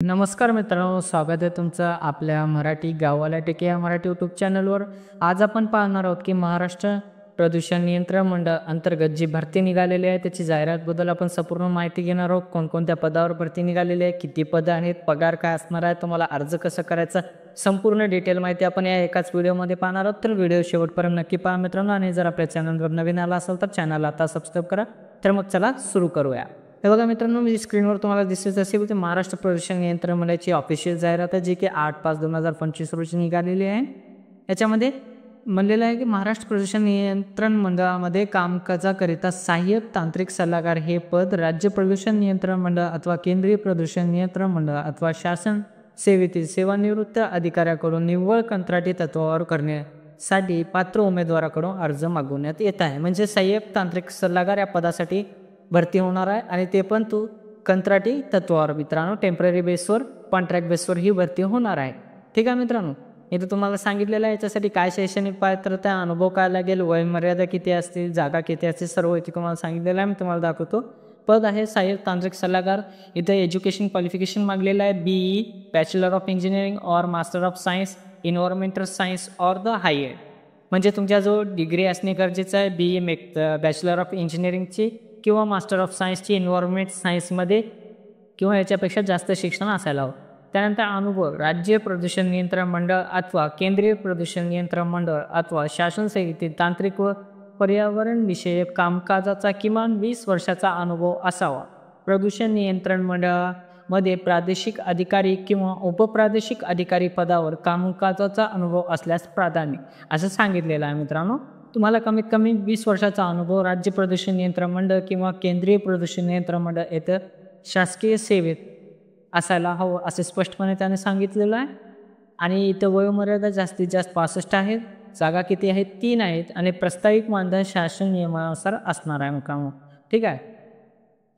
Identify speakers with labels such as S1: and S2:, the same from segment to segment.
S1: नमस्कार मित्रांनो, स्वागत आहे तुमचं आपल्या मराठी गावाला टेके या मराठी यूट्यूब चॅनलवर. आज आपण पाहणार आहोत की महाराष्ट्र प्रदूषण नियंत्रण मंडळ अंतर्गत जी भरती निघालेली आहे त्याची जाहिरातबद्दल आपण संपूर्ण माहिती घेणार आहोत. कोणकोणत्या पदावर भरती निघालेली आहे, किती पदं आहेत, पगार काय असणार आहे, तुम्हाला अर्ज कसं करायचा, संपूर्ण डिटेल माहिती आपण या एकाच व्हिडिओमध्ये पाहणार आहोत. तर व्हिडिओ शेवटपर्यंत नक्की पहा मित्रांनो. आणि जर आपल्या चॅनलवर नवीन आला असेल तर चॅनल आता सबस्क्राईब करा. तर मग चला सुरू करूया. हे बघा मित्रांनो, मी स्क्रीनवर तुम्हाला दिसत असेल की महाराष्ट्र प्रदूषण नियंत्रण मंडळाची ऑफिशियल जाहिरात आहे, जी की 8/5/2025 रोजी निघालेली आहे. याच्यामध्ये म्हणलेलं आहे की महाराष्ट्र प्रदूषण नियंत्रण मंडळामध्ये कामकाजाकरिता सहाय्यक तांत्रिक सल्लागार हे पद राज्य प्रदूषण नियंत्रण मंडळ अथवा केंद्रीय प्रदूषण नियंत्रण मंडळ अथवा शासन सेवेतील सेवानिवृत्त अधिकाऱ्याकडून निव्वळ कंत्राटी तत्वावर करण्यासाठी पात्र उमेदवाराकडून अर्ज मागवण्यात येत आहे. म्हणजे सहाय्यक तांत्रिक सल्लागार या पदासाठी भरती होणार आहे आणि ते पण कंत्राटी तत्वावर मित्रांनो, टेम्पररी बेसवर, कॉन्ट्रॅक्ट बेसवर ही भरती होणार आहे. ठीक आहे मित्रांनो, इथं तुम्हाला सांगितलेलं आहे याच्यासाठी काय शैक्षणिक पात्रता, अनुभव काय लागेल, वयोमर्यादा किती असतील, जागा किती असतील, सर्व इथे तुम्हाला सांगितलेलं आहे. मी तुम्हाला दाखवतो. पद आहे सहाय्यक तांत्रिक सल्लागार. इथं एज्युकेशन क्वालिफिकेशन मागलेलं आहे BE, bachelor of engineering or master of science environmental science or the higher. म्हणजे तुमच्या जो डिग्री असणे गरजेचं आहे, BE बॅचलर ऑफ इंजिनिअरिंगची किंवा मास्टर ऑफ सायन्सची इन्व्हायरमेंट सायन्समध्ये किंवा याच्यापेक्षा जास्त शिक्षण असायला हवं. त्यानंतर अनुभव राज्य प्रदूषण नियंत्रण मंडळ अथवा केंद्रीय प्रदूषण नियंत्रण मंडळ अथवा शासन सेवेतील तांत्रिक व पर्यावरण विषयक कामकाजाचा किमान 20 वर्षाचा अनुभव असावा. प्रदूषण नियंत्रण मंडळामध्ये प्रादेशिक अधिकारी किंवा उपप्रादेशिक अधिकारी पदावर कामकाजाचा अनुभव असल्यास प्राधान्य, असं सांगितलेलं आहे मित्रांनो. तुम्हाला कमीत कमी 20 वर्षाचा अनुभव राज्य प्रदूषण नियंत्रण मंडळ किंवा केंद्रीय प्रदूषण नियंत्रण मंडळ येथे शासकीय सेवेत असायला हवं, असे स्पष्टपणे त्याने सांगितलेलं आहे. आणि इथं वयोमर्यादा जास्तीत जास्त 65 आहेत. जागा किती आहेत? 3 आहेत. आणि प्रस्तावित मानधन शासन नियमानुसार असणार आहे मित्रांनो. ठीक आहे.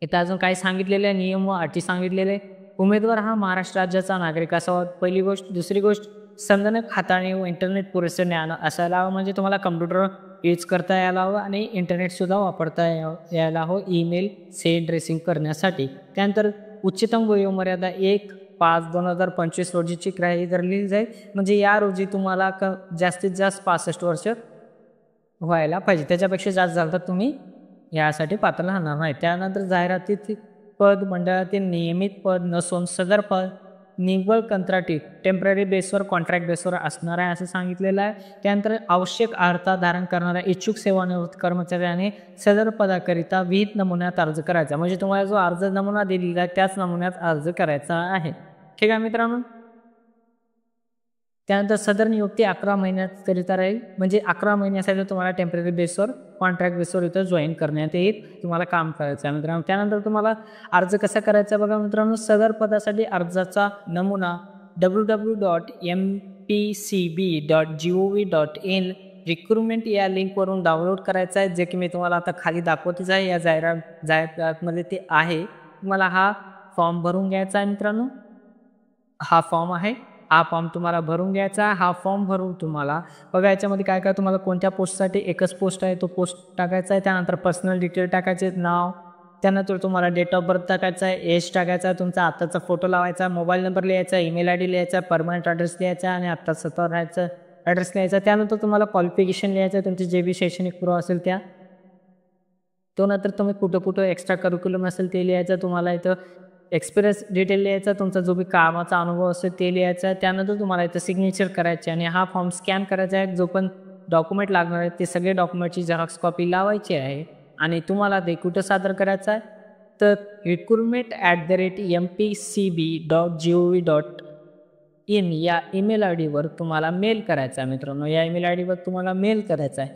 S1: इथं अजून काय सांगितलेलं आहे, नियम व अटी सांगितलेले. उमेदवार हा महाराष्ट्र राज्याचा नागरिक असावा, पहिली गोष्ट. दुसरी गोष्ट, संगणक हाताळणी व इंटरनेट पुरेसे ज्ञान असायला हवं. म्हणजे तुम्हाला कम्प्युटर यूज करता यायला हवं आणि इंटरनेटसुद्धा वापरता यायला हवं ईमेल सेंड रेसिंग करण्यासाठी. त्यानंतर उच्चतम वयोमर्यादा 1/5/2025 रोजीची ग्राह्य धरली जाईल. म्हणजे या रोजी तुम्हाला जास्तीत जास्त 65 वर्ष व्हायला पाहिजे. त्याच्यापेक्षा जास्त झालं तर तुम्ही यासाठी पात्र राहणार नाही. त्यानंतर जाहिरातीत पद मंडळातील नियमित पद नसून सदर पद निव्वळ कंत्राटी टेम्पररी बेसवर, कॉन्ट्रॅक्ट बेसवर असणार आहे, असं सांगितलेलं आहे. त्यानंतर आवश्यक अर्हता धारण करणाऱ्या इच्छुक सेवानिवृत्त कर्मचाऱ्याने सदर पदाकरिता विहित नमुन्यात अर्ज करायचा. म्हणजे तुम्हाला जो अर्ज नमुना दिलेला आहे त्याच नमुन्यात अर्ज करायचा आहे. ठीक आहे मित्रांनो. त्यानंतर सदर नियुक्ती 11 महिन्याकरिता राहील. म्हणजे 11 महिन्यासाठी तुम्हाला टेम्पररी बेसवर, कॉन्ट्रॅक्ट बेसवर इथं जॉईन करण्यात येईल. तुम्हाला काम करायचं आहे मित्रांनो. त्यानंतर तुम्हाला अर्ज कसा करायचा बघा मित्रांनो. सदर पदासाठी अर्जाचा नमुना www.mpcb.gov.in रिक्रुटमेंट या लिंकवरून डाउनलोड करायचा आहे, जे की मी तुम्हाला आता खाली दाखवतच आहे. या जाहिरातमध्ये ते आहे. तुम्हाला हा फॉर्म भरून घ्यायचा आहे मित्रांनो. हा फॉर्म आहे. हा फॉर्म तुम्हाला भरून घ्यायचा आहे. हा फॉर्म भरून तुम्हाला बघा याच्यामध्ये काय काय, तुम्हाला कोणत्या पोस्टसाठी, एकच पोस्ट आहे तो पोस्ट टाकायचा आहे. त्यानंतर पर्सनल डिटेल टाकायचे, नाव. त्यानंतर तुम्हाला डेट ऑफ बर्थ टाकायचा आहे, एज टाकायचा आहे, तुमचा आत्ताचा फोटो लावायचा, मोबाईल नंबर लिहायचा, ईमेल ID लिहायचा, परमनंट ॲड्रेस लिहायचा आणि आत्ता स्वतः राहायचं ॲड्रेस लिहायचा. त्यानंतर तुम्हाला क्वालिफिकेशन लिहायचं, तुमचे जे बी शैक्षणिक पुरावा असेल त्या. तो नंतर तुम्ही कुठं एक्स्ट्रा करिक्युलम असेल ते लिहायचं. तुम्हाला इथं एक्सपिरियन्स डिटेल लिहायचा, तुमचा जो बी कामाचा अनुभव असेल ते लिहायचा. त्यानंतर तुम्हाला इथं सिग्नेचर करायचे आणि हा फॉर्म स्कॅन करायचा आहे. जो पण डॉक्युमेंट लागणार आहे ते सगळे डॉक्युमेंटची झेरॉक्स कॉपी लावायची आहे. आणि तुम्हाला ते कुठं सादर करायचं आहे तर recruitment@mpcb.gov.in या ईमेल ID वर तुम्हाला मेल करायचा आहे मित्रांनो. या ईमेल ID वर तुम्हाला मेल करायचा आहे.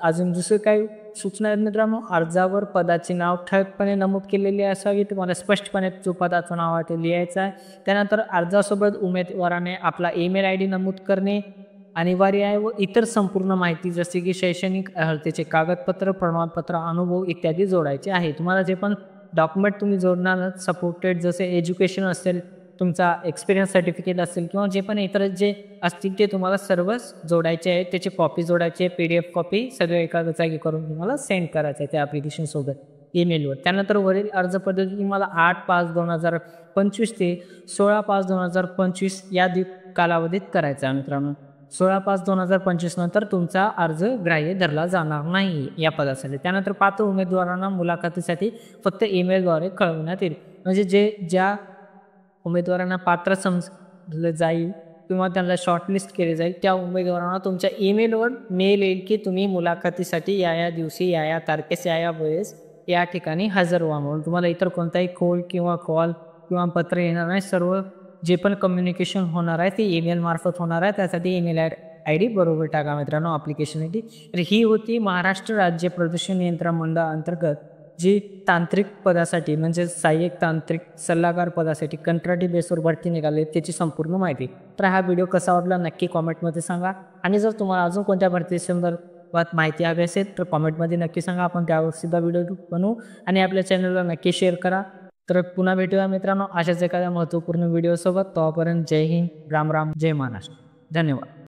S1: अजून दुसरं काही सूचना आहेत मित्रांनो. अर्जावर पदाचे नाव ठळकपणे नमूद केलेले असावी. तुम्हाला स्पष्टपणे जो पदाचं नाव आहे ते लिहायचं आहे. त्यानंतर अर्जासोबत उमेदवाराने आपला ईमेल ID नमूद करणे अनिवार्य आहे व इतर संपूर्ण माहिती जसे की शैक्षणिक अर्हतेचे कागदपत्र, प्रमाणपत्र, अनुभव इत्यादी जोडायचे आहे. तुम्हाला जे पण डॉक्युमेंट तुम्ही जोडणार सपोर्टेड, जसे एज्युकेशन असेल, तुमचा एक्सपिरियन्स सर्टिफिकेट असेल किंवा जे पण इतर जे असतील ते तुम्हाला सर्वच जोडायचे आहे. त्याची कॉपी जोडायची आहे, PDF कॉपी सगळं एका जागी करून तुम्हाला सेंड करायचं आहे त्या ॲप्लिकेशनसोबत. ईमेलवर. त्यानंतर वरील अर्ज पद्धती तुम्हाला 8/5/2025 ते 16/5/2025 या कालावधीत करायचा आहे मित्रांनो. 16/5/2025 नंतर तुमचा अर्ज ग्राह्य धरला जाणार नाही या पदासाठी. त्यानंतर पात्र उमेदवारांना मुलाखतीसाठी फक्त ईमेलद्वारे कळवण्यात येईल. म्हणजे ज्या उमेदवारांना पात्र समजलं जाईल किंवा त्यांना शॉर्टलिस्ट केले जाईल त्या उमेदवारांना तुमच्या ईमेलवर मेल येईल की तुम्ही मुलाखतीसाठी या दिवशी या तारखेस या वेळेस या ठिकाणी हजर व्हा म्हणून. तुम्हाला इतर कोणताही कॉल किंवा पत्र येणार नाही. सर्व जे पण कम्युनिकेशन होणार आहे ते ईमेल मार्फत होणार आहे. त्यासाठी ईमेल आय डी बरोबर टाका मित्रांनो ॲप्लिकेशन आय डी. तर ही होती महाराष्ट्र राज्य प्रदूषण नियंत्रण मंडळ अंतर्गत जी तांत्रिक पदासाठी म्हणजे सहाय्यक तांत्रिक सल्लागार पदासाठी कंत्राटी बेसवर भरती निघाली त्याची संपूर्ण माहिती. तर हा व्हिडिओ कसा वाटला नक्की कॉमेंटमध्ये सांगा. आणि जर तुम्हाला अजून कोणत्या भरती संदर्भात माहिती हवी असेल तर कॉमेंटमध्ये नक्की सांगा. आपण त्यावर सुद्धा व्हिडिओ बनवू आणि आपल्या चॅनलला नक्की शेअर करा. तर पुन्हा भेटूया मित्रांनो अशाच एखाद्या महत्त्वपूर्ण व्हिडिओसोबत. तोपर्यंत जय हिंद, राम राम, जय महाराष्ट्र. धन्यवाद.